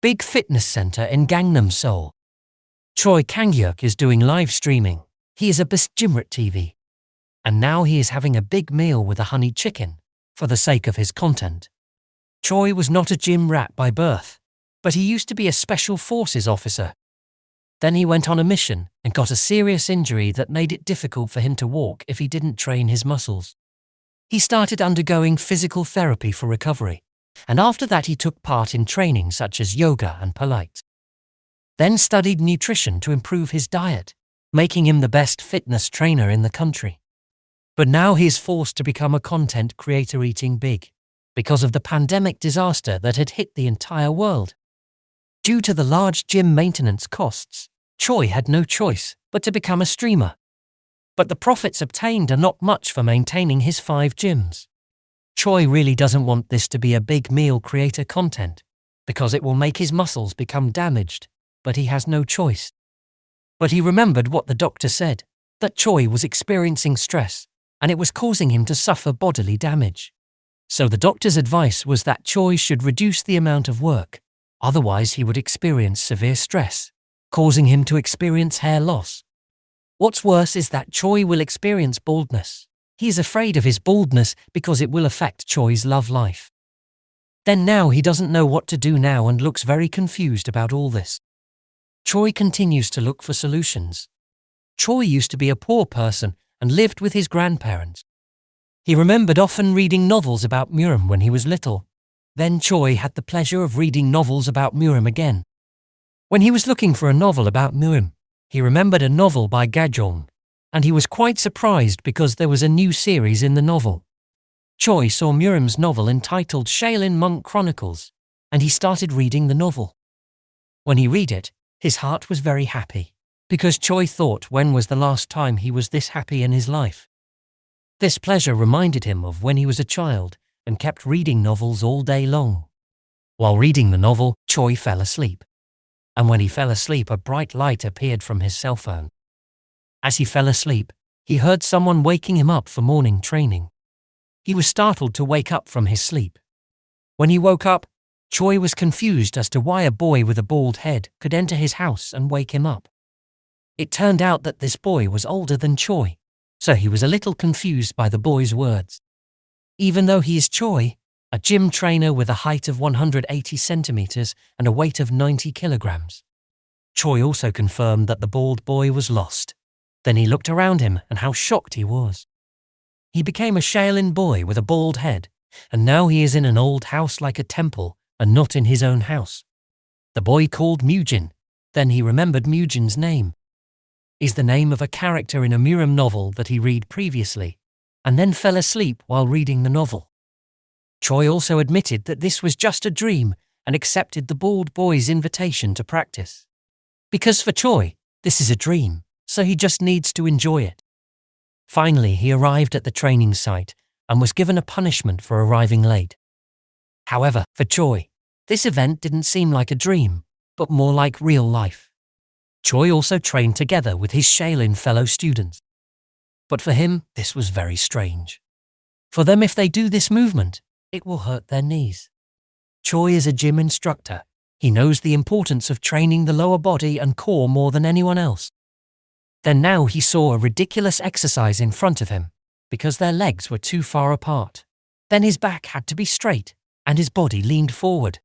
Big fitness center in Gangnam, Seoul. Choi Kang-hyuk is doing live streaming. He is a best gym at TV. And now he is having a big meal with a honey chicken, for the sake of his content. Choi was not a gym rat by birth, but he used to be a special forces officer. Then he went on a mission and got a serious injury that made it difficult for him to walk if he didn't train his muscles. He started undergoing physical therapy for recovery, and after that he took part in training such as yoga and Pilates. Then studied nutrition to improve his diet, making him the best fitness trainer in the country. But now he is forced to become a content creator eating big, because of the pandemic disaster that had hit the entire world. Due to the large gym maintenance costs, Choi had no choice but to become a streamer. But the profits obtained are not much for maintaining his 5 gyms. Choi really doesn't want this to be a big meal creator content, because it will make his muscles become damaged, but he has no choice. But he remembered what the doctor said, that Choi was experiencing stress, and it was causing him to suffer bodily damage. So the doctor's advice was that Choi should reduce the amount of work, otherwise he would experience severe stress, causing him to experience hair loss. What's worse is that Choi will experience baldness. He is afraid of his baldness because it will affect Choi's love life. Then now he doesn't know what to do now and looks very confused about all this. Choi continues to look for solutions. Choi used to be a poor person and lived with his grandparents. He remembered often reading novels about Murim when he was little. Then Choi had the pleasure of reading novels about Murim again. When he was looking for a novel about Murim, he remembered a novel by Gajong, and he was quite surprised because there was a new series in the novel. Choi saw Murim's novel entitled Shaolin Monk Chronicles, and he started reading the novel. When he read it, his heart was very happy, because Choi thought when was the last time he was this happy in his life. This pleasure reminded him of when he was a child and kept reading novels all day long. While reading the novel, Choi fell asleep. And when he fell asleep, a bright light appeared from his cell phone. As he fell asleep, he heard someone waking him up for morning training. He was startled to wake up from his sleep. When he woke up, Choi was confused as to why a boy with a bald head could enter his house and wake him up. It turned out that this boy was older than Choi, so he was a little confused by the boy's words. Even though he is Choi, a gym trainer with a height of 180 centimeters and a weight of 90 kilograms. Choi also confirmed that the bald boy was lost. Then he looked around him and how shocked he was. He became a Shaolin boy with a bald head, and now he is in an old house like a temple and not in his own house. The boy called Mujin. Then he remembered Mujin's name. Is the name of a character in a Murim novel that he read previously, and then fell asleep while reading the novel. Choi also admitted that this was just a dream and accepted the bald boy's invitation to practice. Because for Choi, this is a dream, so he just needs to enjoy it. Finally, he arrived at the training site and was given a punishment for arriving late. However, for Choi, this event didn't seem like a dream, but more like real life. Choi also trained together with his Shaolin fellow students. But for him, this was very strange. For them, if they do this movement, it will hurt their knees. Choi is a gym instructor. He knows the importance of training the lower body and core more than anyone else. Then now he saw a ridiculous exercise in front of him, because their legs were too far apart. Then his back had to be straight, and his body leaned forward.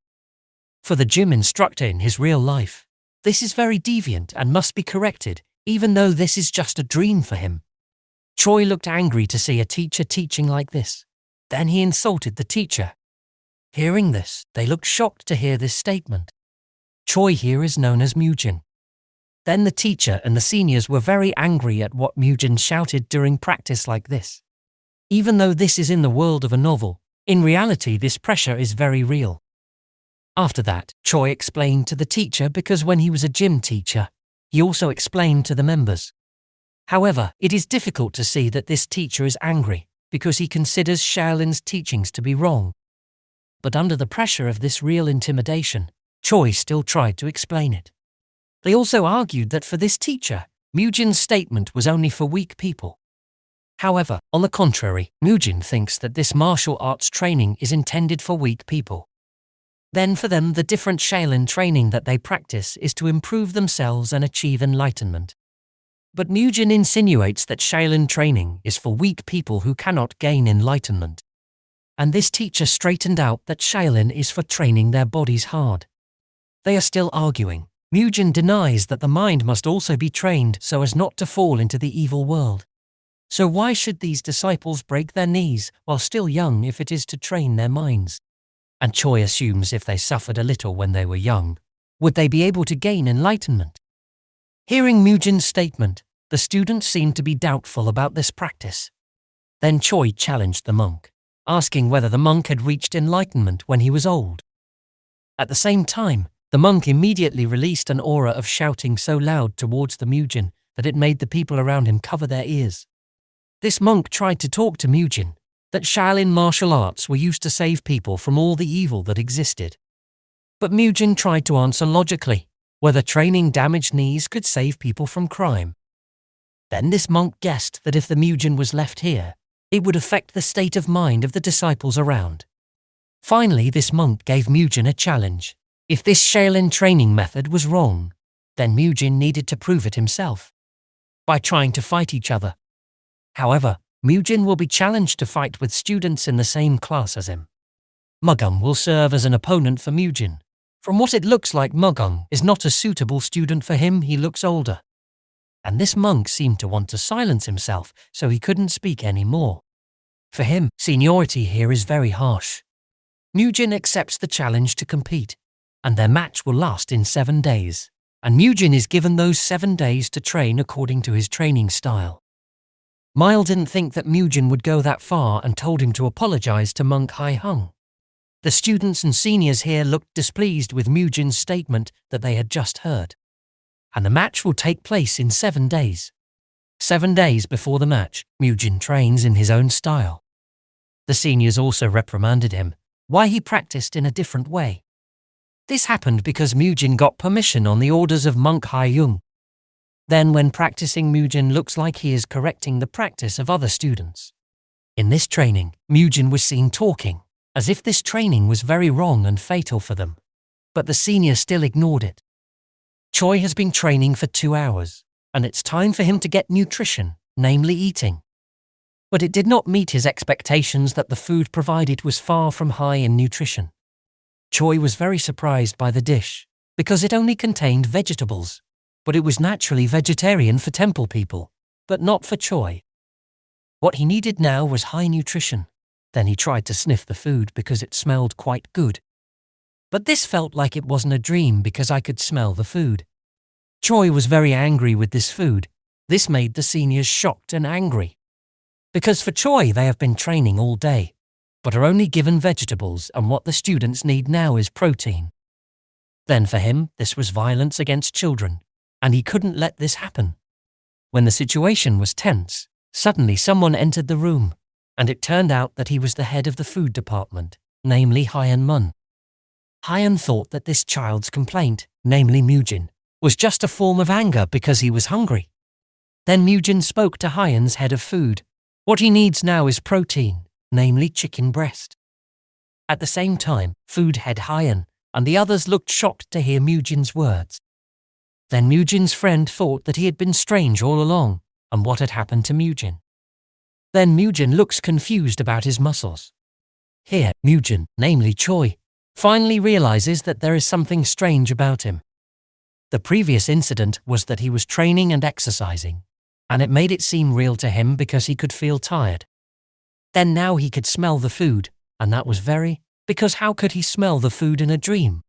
For the gym instructor in his real life, this is very deviant and must be corrected, even though this is just a dream for him. Choi looked angry to see a teacher teaching like this. Then he insulted the teacher. Hearing this, they looked shocked to hear this statement. Choi here is known as Mujin. Then the teacher and the seniors were very angry at what Mujin shouted during practice like this. Even though this is in the world of a novel, in reality this pressure is very real. After that, Choi explained to the teacher because when he was a gym teacher, he also explained to the members. However, it is difficult to see that this teacher is angry because he considers Shaolin's teachings to be wrong. But under the pressure of this real intimidation, Choi still tried to explain it. They also argued that for this teacher, Mujin's statement was only for weak people. However, on the contrary, Mujin thinks that this martial arts training is intended for weak people. Then for them, the different Shaolin training that they practice is to improve themselves and achieve enlightenment. But Mujin insinuates that Shaolin training is for weak people who cannot gain enlightenment. And this teacher straightened out that Shaolin is for training their bodies hard. They are still arguing. Mujin denies that the mind must also be trained so as not to fall into the evil world. So why should these disciples break their knees while still young if it is to train their minds? And Choi assumes if they suffered a little when they were young, would they be able to gain enlightenment? Hearing Mujin's statement, the students seemed to be doubtful about this practice. Then Choi challenged the monk, asking whether the monk had reached enlightenment when he was old. At the same time, the monk immediately released an aura of shouting so loud towards the Mujin that it made the people around him cover their ears. This monk tried to talk to Mujin that Shaolin martial arts were used to save people from all the evil that existed. But Mujin tried to answer logically whether training damaged knees could save people from crime. Then this monk guessed that if the Mujin was left here, it would affect the state of mind of the disciples around. Finally, this monk gave Mujin a challenge. If this Shaolin training method was wrong, then Mujin needed to prove it himself by trying to fight each other. However, Mujin will be challenged to fight with students in the same class as him. Mugung will serve as an opponent for Mujin. From what it looks like, Mugung is not a suitable student for him. He looks older. And this monk seemed to want to silence himself, so he couldn't speak anymore. For him, seniority here is very harsh. Mujin accepts the challenge to compete, and their match will last in 7 days. And Mujin is given those 7 days to train according to his training style. Mile didn't think that Mujin would go that far and told him to apologize to Monk Hai Hung. The students and seniors here looked displeased with Mujin's statement that they had just heard. And the match will take place in 7 days. 7 days before the match, Mujin trains in his own style. The seniors also reprimanded him why he practiced in a different way. This happened because Mujin got permission on the orders of Monk Hai Jung. Then when practicing, Mujin looks like he is correcting the practice of other students. In this training, Mujin was seen talking, as if this training was very wrong and fatal for them. But the senior still ignored it. Choi has been training for 2 hours, and it's time for him to get nutrition, namely eating. But it did not meet his expectations that the food provided was far from high in nutrition. Choi was very surprised by the dish, because it only contained vegetables. But it was naturally vegetarian for temple people, but not for Choi. What he needed now was high nutrition. Then he tried to sniff the food because it smelled quite good. But this felt like it wasn't a dream because I could smell the food. Choi was very angry with this food. This made the seniors shocked and angry. Because for Choi, they have been training all day, but are only given vegetables, and what the students need now is protein. Then for him, this was violence against children, and he couldn't let this happen. When the situation was tense, suddenly someone entered the room, and it turned out that he was the head of the food department, namely Hyan Mun. Hyan thought that this child's complaint, namely Mujin, was just a form of anger because he was hungry. Then Mujin spoke to Hyan's head of food. What he needs now is protein, namely chicken breast. At the same time, food head Hyan and the others looked shocked to hear Mujin's words. Then Mujin's friend thought that he had been strange all along, and what had happened to Mujin. Then Mujin looks confused about his muscles. Here, Mujin, namely Choi, finally realizes that there is something strange about him. The previous incident was that he was training and exercising, and it made it seem real to him because he could feel tired. Then now he could smell the food, and that was because how could he smell the food in a dream?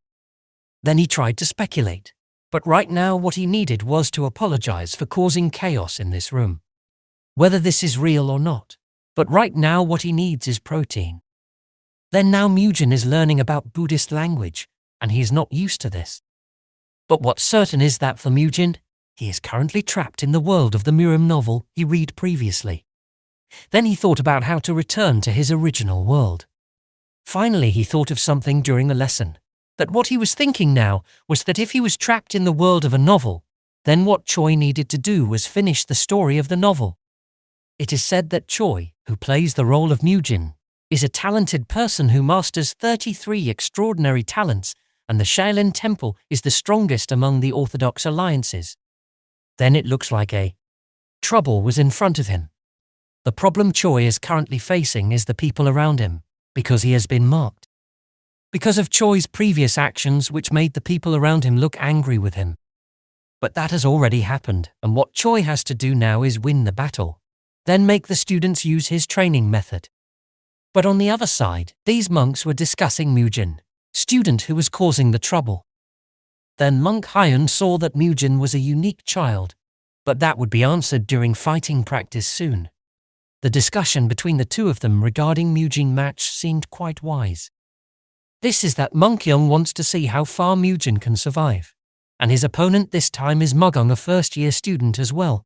Then he tried to speculate. But right now what he needed was to apologize for causing chaos in this room. Whether this is real or not, but right now what he needs is protein. Then now Mujin is learning about Buddhist language, and he is not used to this. But what's certain is that for Mujin, he is currently trapped in the world of the Murim novel he read previously. Then he thought about how to return to his original world. Finally he thought of something during the lesson. That what he was thinking now was that if he was trapped in the world of a novel, then what Choi needed to do was finish the story of the novel. It is said that Choi, who plays the role of Mujin, is a talented person who masters 33 extraordinary talents, and the Shaolin Temple is the strongest among the orthodox alliances. Then it looks like a trouble was in front of him. The problem Choi is currently facing is the people around him, because he has been marked. Because of Choi's previous actions which made the people around him look angry with him. But that has already happened, and what Choi has to do now is win the battle, then make the students use his training method. But on the other side, these monks were discussing Mujin, student who was causing the trouble. Then Monk Hyun saw that Mujin was a unique child, but that would be answered during fighting practice soon. The discussion between the two of them regarding Mujin match seemed quite wise. This is that Monk Young wants to see how far Mujin can survive, and his opponent this time is Mugung, a first-year student as well.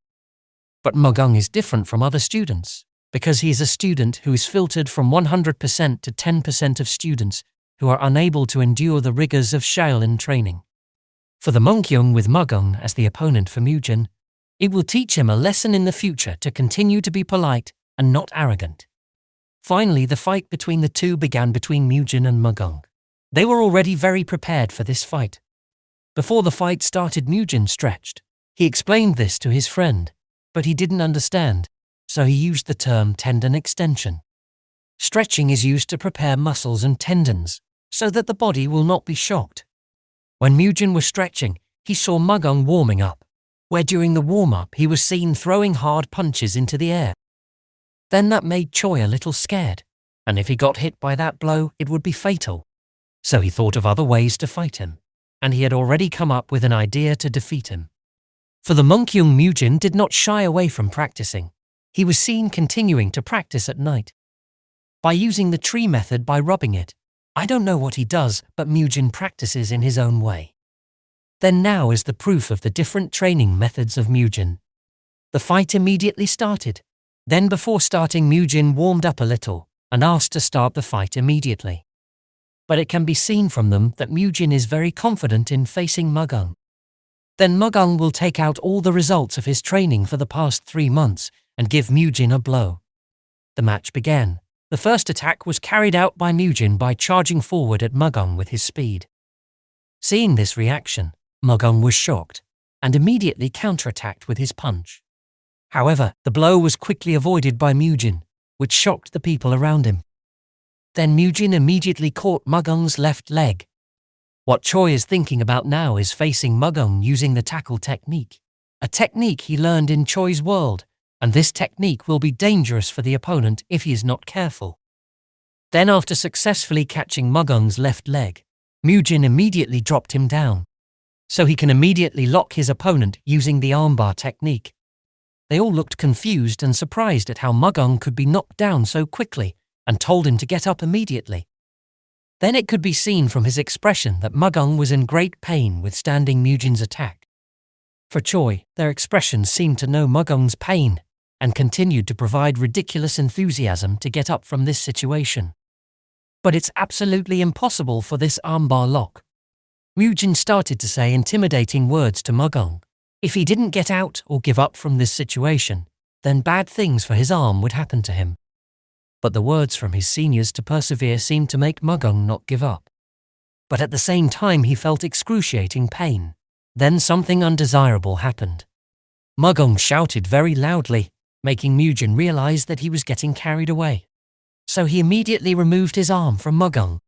But Mugung is different from other students, because he is a student who is filtered from 100% to 10% of students who are unable to endure the rigors of Shaolin training. For the Monk Young with Mugung as the opponent for Mujin, it will teach him a lesson in the future to continue to be polite and not arrogant. Finally, the fight between the two began between Mujin and Mugung. They were already very prepared for this fight. Before the fight started, Mujin stretched. He explained this to his friend, but he didn't understand, so he used the term tendon extension. Stretching is used to prepare muscles and tendons, so that the body will not be shocked. When Mujin was stretching, he saw Mugung warming up, where during the warm-up he was seen throwing hard punches into the air. Then that made Choi a little scared, and if he got hit by that blow, it would be fatal. So he thought of other ways to fight him, and he had already come up with an idea to defeat him. For the Monk Young, Mujin did not shy away from practicing. He was seen continuing to practice at night. By using the tree method by rubbing it. I don't know what he does, but Mujin practices in his own way. Then now is the proof of the different training methods of Mujin. The fight immediately started. Then before starting, Mujin warmed up a little and asked to start the fight immediately. But it can be seen from them that Mujin is very confident in facing Mugung. Then Mugung will take out all the results of his training for the past 3 months and give Mujin a blow. The match began. The first attack was carried out by Mujin by charging forward at Mugung with his speed. Seeing this reaction, Mugung was shocked and immediately counterattacked with his punch. However, the blow was quickly avoided by Mujin, which shocked the people around him. Then Mujin immediately caught Mugung's left leg. What Choi is thinking about now is facing Mugung using the tackle technique, a technique he learned in Choi's world, and this technique will be dangerous for the opponent if he is not careful. Then after successfully catching Mugung's left leg, Mujin immediately dropped him down, so he can immediately lock his opponent using the armbar technique. They all looked confused and surprised at how Mugung could be knocked down so quickly, and told him to get up immediately. Then it could be seen from his expression that Mugung was in great pain withstanding Mujin's attack. For Choi, their expressions seemed to know Mugung's pain and continued to provide ridiculous enthusiasm to get up from this situation. But it's absolutely impossible for this armbar lock. Mujin started to say intimidating words to Mugung. If he didn't get out or give up from this situation, then bad things for his arm would happen to him. But the words from his seniors to persevere seemed to make Mugung not give up. But at the same time he felt excruciating pain. Then something undesirable happened. Mugung shouted very loudly, making Mujin realize that he was getting carried away. So he immediately removed his arm from Mugung.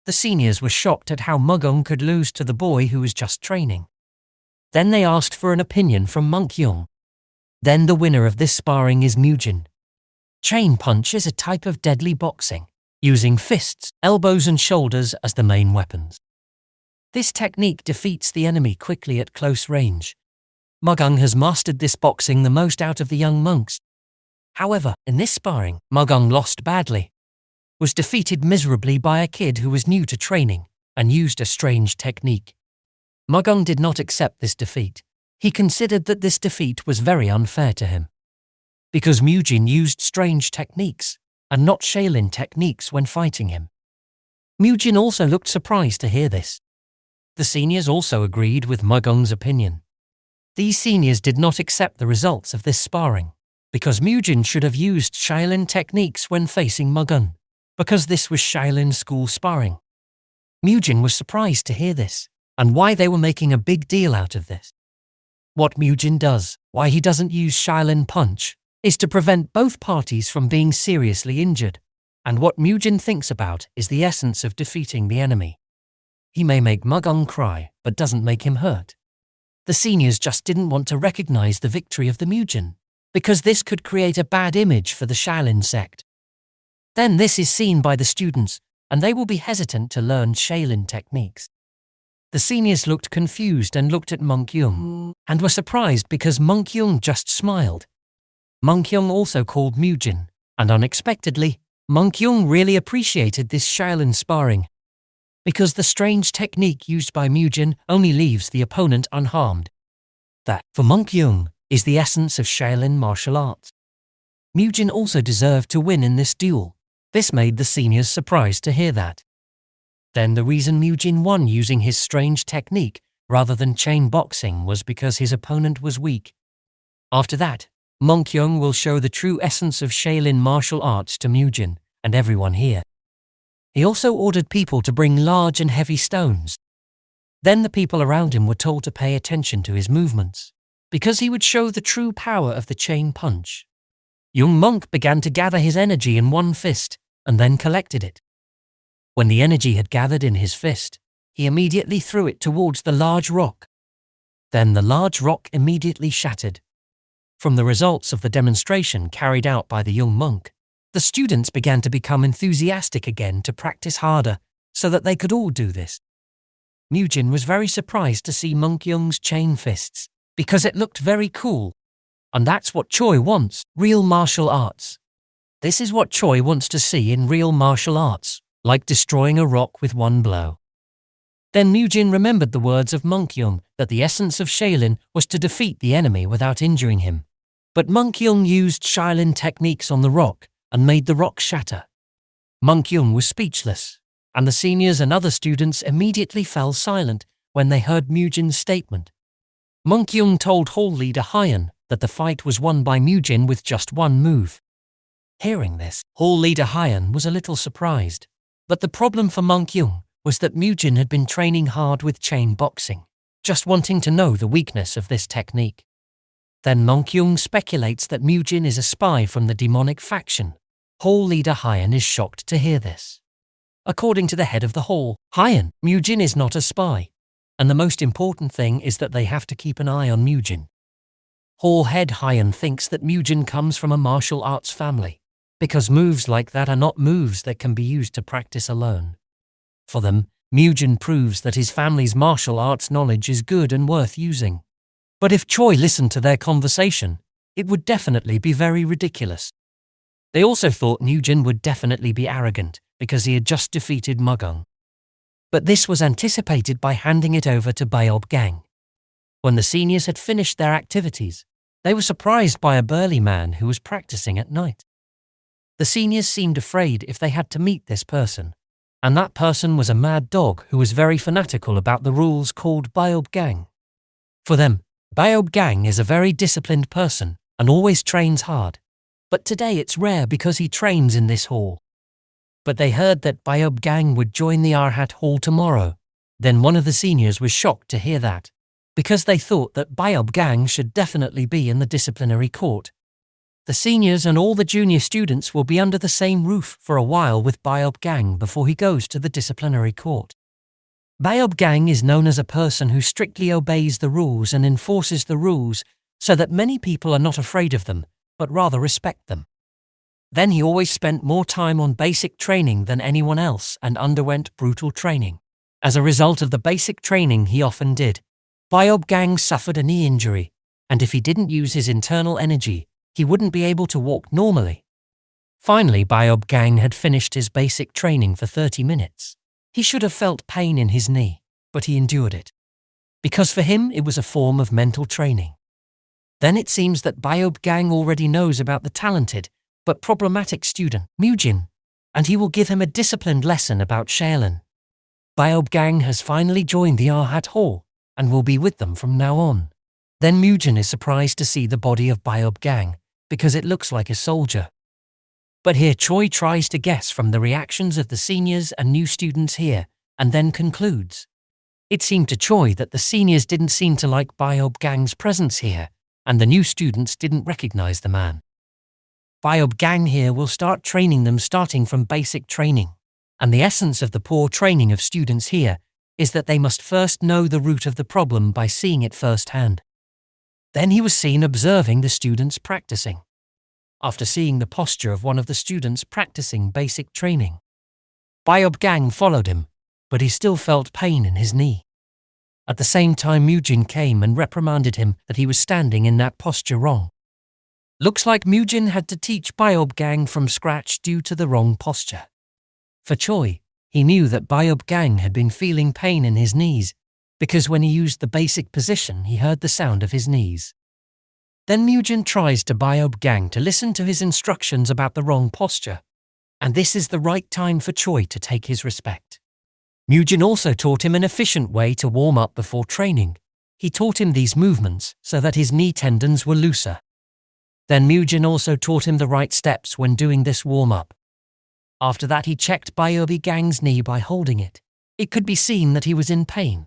The seniors were shocked at how Mugung could lose to the boy who was just training. Then they asked for an opinion from Monk Young. Then the winner of this sparring is Mujin. Chain punch is a type of deadly boxing, using fists, elbows and shoulders as the main weapons. This technique defeats the enemy quickly at close range. Mugung has mastered this boxing the most out of the young monks. However, in this sparring, Mugung lost badly, was defeated miserably by a kid who was new to training and used a strange technique. Mugung did not accept this defeat. He considered that this defeat was very unfair to him, because Mujin used strange techniques and not Shaolin techniques when fighting him. Mujin also looked surprised to hear this. The seniors also agreed with Mugung's opinion. These seniors did not accept the results of this sparring, because Mujin should have used Shaolin techniques when facing Mugung, because this was Shaolin school sparring. Mujin was surprised to hear this, and why they were making a big deal out of this. What Mujin does, why he doesn't use Shaolin punch, is to prevent both parties from being seriously injured, and what Mujin thinks about is the essence of defeating the enemy. He may make Mugung cry, but doesn't make him hurt. The seniors just didn't want to recognize the victory of the Mujin, because this could create a bad image for the Shaolin sect. Then this is seen by the students, and they will be hesitant to learn Shaolin techniques. The seniors looked confused and looked at Monk Young, and were surprised because Monk Young just smiled. Monk Young also called Mujin, and unexpectedly, Monk Young really appreciated this Shaolin sparring, because the strange technique used by Mujin only leaves the opponent unharmed. That, for Monk Young, is the essence of Shaolin martial arts. Mujin also deserved to win in this duel. This made the seniors surprised to hear that. Then the reason Mujin won using his strange technique rather than chain boxing was because his opponent was weak. After that, Monk Young will show the true essence of Shaolin martial arts to Mujin and everyone here. He also ordered people to bring large and heavy stones. Then the people around him were told to pay attention to his movements, because he would show the true power of the chain punch. Young Monk began to gather his energy in one fist and then collected it. When the energy had gathered in his fist, he immediately threw it towards the large rock. Then the large rock immediately shattered. From the results of the demonstration carried out by the young monk, the students began to become enthusiastic again to practice harder so that they could all do this. Mujin was very surprised to see Monk Young's chain fists because it looked very cool. And that's what Choi wants, real martial arts. This is what Choi wants to see in real martial arts, like destroying a rock with one blow. Then Mujin remembered the words of Monk Young that the essence of Shaolin was to defeat the enemy without injuring him. But Monk Young used Shaolin techniques on the rock and made the rock shatter. Monk Young was speechless, and the seniors and other students immediately fell silent when they heard Mujin's statement. Monk Young told Hall Leader Hyan that the fight was won by Mujin with just one move. Hearing this, Hall Leader Hyan was a little surprised, but the problem for Monk Young was that Mujin had been training hard with chain boxing, just wanting to know the weakness of this technique. Then Monk Young speculates that Mujin is a spy from the demonic faction. Hall Leader Hyan is shocked to hear this. According to the head of the hall, Hyan, Mujin is not a spy, and the most important thing is that they have to keep an eye on Mujin. Hall head Hyan thinks that Mujin comes from a martial arts family, because moves like that are not moves that can be used to practice alone. For them, Mujin proves that his family's martial arts knowledge is good and worth using. But if Choi listened to their conversation, it would definitely be very ridiculous. They also thought Mujin would definitely be arrogant because he had just defeated Mugung. But this was anticipated by handing it over to Bayob Gang. When the seniors had finished their activities, they were surprised by a burly man who was practicing at night. The seniors seemed afraid if they had to meet this person, and that person was a mad dog who was very fanatical about the rules called Bayob Gang. For them, Bayob Gang is a very disciplined person and always trains hard, but today it's rare because he trains in this hall. But they heard that Bayob Gang would join the Arhat Hall tomorrow. Then one of the seniors was shocked to hear that, because they thought that Bayob Gang should definitely be in the disciplinary court. The seniors and all the junior students will be under the same roof for a while with Bayob Gang before he goes to the disciplinary court. Bayob Gang is known as a person who strictly obeys the rules and enforces the rules so that many people are not afraid of them, but rather respect them. Then he always spent more time on basic training than anyone else and underwent brutal training. As a result of the basic training he often did, Bayob Gang suffered a knee injury, and if he didn't use his internal energy, he wouldn't be able to walk normally. Finally, Bayob Gang had finished his basic training for 30 minutes. He should have felt pain in his knee, but he endured it, because for him it was a form of mental training. Then it seems that Bayob Gang already knows about the talented but problematic student, Mujin, and he will give him a disciplined lesson about Shaolin. Bayob Gang has finally joined the Arhat Hall and will be with them from now on. Then Mujin is surprised to see the body of Bayob Gang because it looks like a soldier. But here Choi tries to guess from the reactions of the seniors and new students here, and then concludes. It seemed to Choi that the seniors didn't seem to like Biob Gang's presence here, and the new students didn't recognize the man. Biob Gang here will start training them starting from basic training, and the essence of the poor training of students here is that they must first know the root of the problem by seeing it firsthand. Then he was seen observing the students practicing. After seeing the posture of one of the students practicing basic training, Biob Gang followed him, but he still felt pain in his knee. At the same time, Mujin came and reprimanded him that he was standing in that posture wrong. Looks like Mujin had to teach Biob Gang from scratch due to the wrong posture. For Choi, he knew that Biob Gang had been feeling pain in his knees because when he used the basic position, he heard the sound of his knees. Then Mujin tries to Biob Gang to listen to his instructions about the wrong posture, and this is the right time for Choi to take his respect. Mujin also taught him an efficient way to warm up before training. He taught him these movements so that his knee tendons were looser. Then Mujin also taught him the right steps when doing this warm-up. After that, he checked Biob Gang's knee by holding it. It could be seen that he was in pain.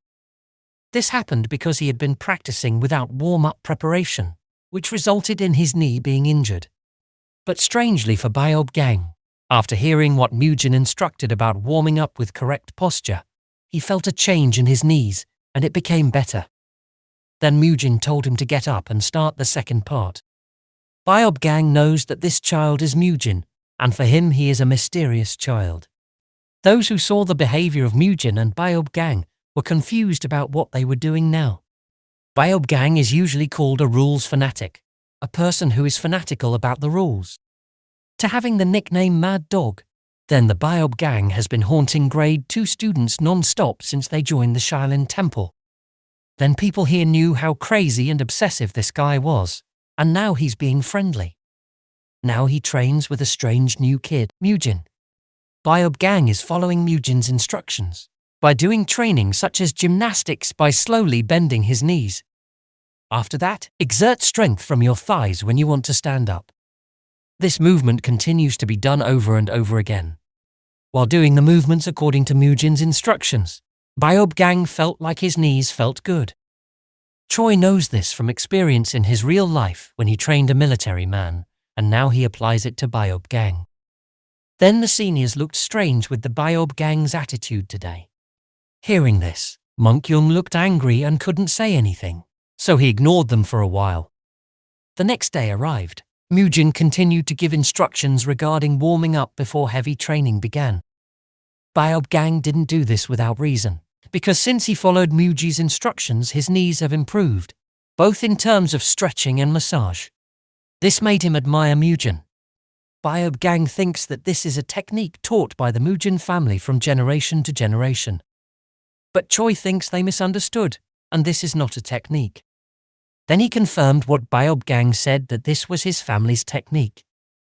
This happened because he had been practicing without warm-up preparation, which resulted in his knee being injured. But strangely for Biob Gang, after hearing what Mujin instructed about warming up with correct posture, he felt a change in his knees and it became better. Then Mujin told him to get up and start the second part. Biob Gang knows that this child is Mujin, and for him he is a mysterious child. Those who saw the behavior of Mujin and Biob Gang were confused about what they were doing now. Biob Gang is usually called a rules fanatic, a person who is fanatical about the rules. To having the nickname Mad Dog, then the Biob Gang has been haunting grade 2 students non-stop since they joined the Shaolin Temple. Then people here knew how crazy and obsessive this guy was, and now he's being friendly. Now he trains with a strange new kid, Mujin. Biob Gang is following Mujin's instructions by doing training such as gymnastics by slowly bending his knees. After that, exert strength from your thighs when you want to stand up. This movement continues to be done over and over again. While doing the movements according to Mujin's instructions, Biob Gang felt like his knees felt good. Choi knows this from experience in his real life when he trained a military man, and now he applies it to Biob Gang. Then the seniors looked strange with the Biob Gang's attitude today. Hearing this, Monkyung looked angry and couldn't say anything, so he ignored them for a while. The next day arrived. Mujin continued to give instructions regarding warming up before heavy training began. Biob Gang didn't do this without reason, because since he followed Mujin's instructions, his knees have improved, both in terms of stretching and massage. This made him admire Mujin. Biob Gang thinks that this is a technique taught by the Mujin family from generation to generation. But Choi thinks they misunderstood, and this is not a technique. Then he confirmed what Biob Gang said, that this was his family's technique,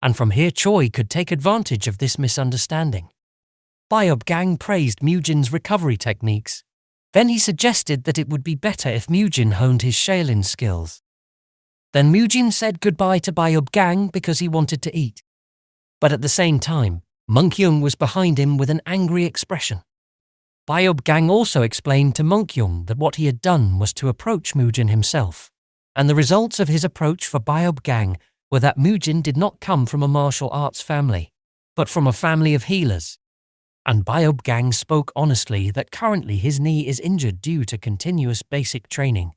and from here Choi could take advantage of this misunderstanding. Biob Gang praised Mujin's recovery techniques. Then he suggested that it would be better if Mujin honed his Shaolin skills. Then Mujin said goodbye to Biob Gang because he wanted to eat. But at the same time, Monkyung was behind him with an angry expression. Biob Gang also explained to Monkyung that what he had done was to approach Mujin himself, and the results of his approach for Biob Gang were that Mujin did not come from a martial arts family, but from a family of healers. And Biob Gang spoke honestly that currently his knee is injured due to continuous basic training.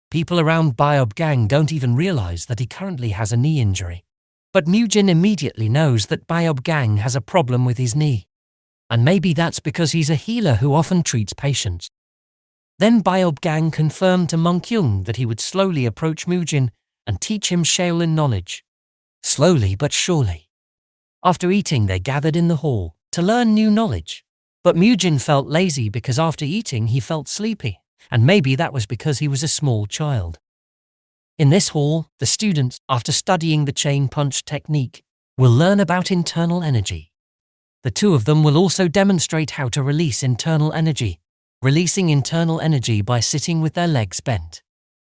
People around Biob Gang don't even realize that he currently has a knee injury. But Mujin immediately knows that Biob Gang has a problem with his knee. And maybe that's because he's a healer who often treats patients. Then Biob Gang confirmed to Monkyung that he would slowly approach Mujin and teach him Shaolin knowledge. Slowly but surely. After eating, they gathered in the hall to learn new knowledge. But Mujin felt lazy because after eating he felt sleepy, and maybe that was because he was a small child. In this hall, the students, after studying the chain punch technique, will learn about internal energy. The two of them will also demonstrate how to release internal energy, releasing internal energy by sitting with their legs bent,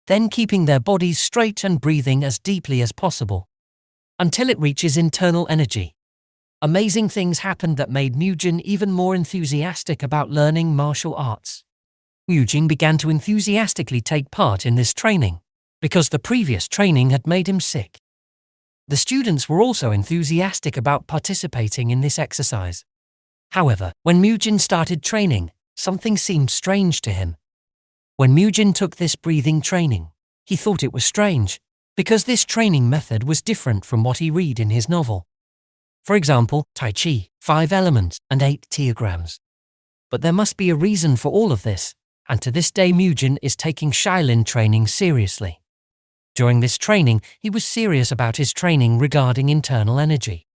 then keeping their bodies straight and breathing as deeply as possible, until it reaches internal energy. Amazing things happened that made Mujin even more enthusiastic about learning martial arts. Mujin began to enthusiastically take part in this training, because the previous training had made him sick. The students were also enthusiastic about participating in this exercise. However, when Mujin started training, something seemed strange to him. When Mujin took this breathing training, he thought it was strange, because this training method was different from what he read in his novel. For example, Tai Chi, 5 elements, and 8 teograms. But there must be a reason for all of this, and to this day Mujin is taking Shaolin training seriously. During this training, he was serious about his training regarding internal energy,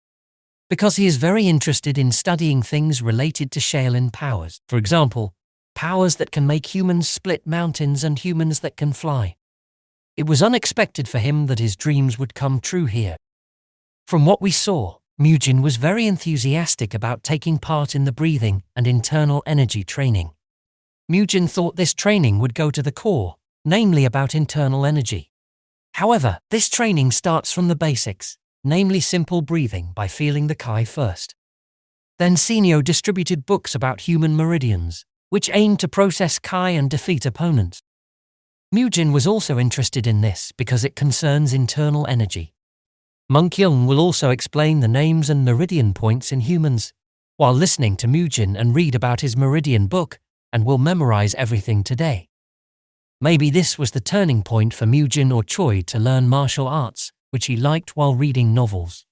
because he is very interested in studying things related to Shaolin powers. For example, powers that can make humans split mountains and humans that can fly. It was unexpected for him that his dreams would come true here. From what we saw, Mujin was very enthusiastic about taking part in the breathing and internal energy training. Mujin thought this training would go to the core, namely about internal energy. However, this training starts from the basics, namely simple breathing by feeling the Kai first. Then Senio distributed books about human meridians, which aimed to process Kai and defeat opponents. Mujin was also interested in this because it concerns internal energy. Monk Young will also explain the names and meridian points in humans, while listening to Mujin and read about his meridian book, and will memorize everything today. Maybe this was the turning point for Mujin or Choi to learn martial arts, which he liked while reading novels.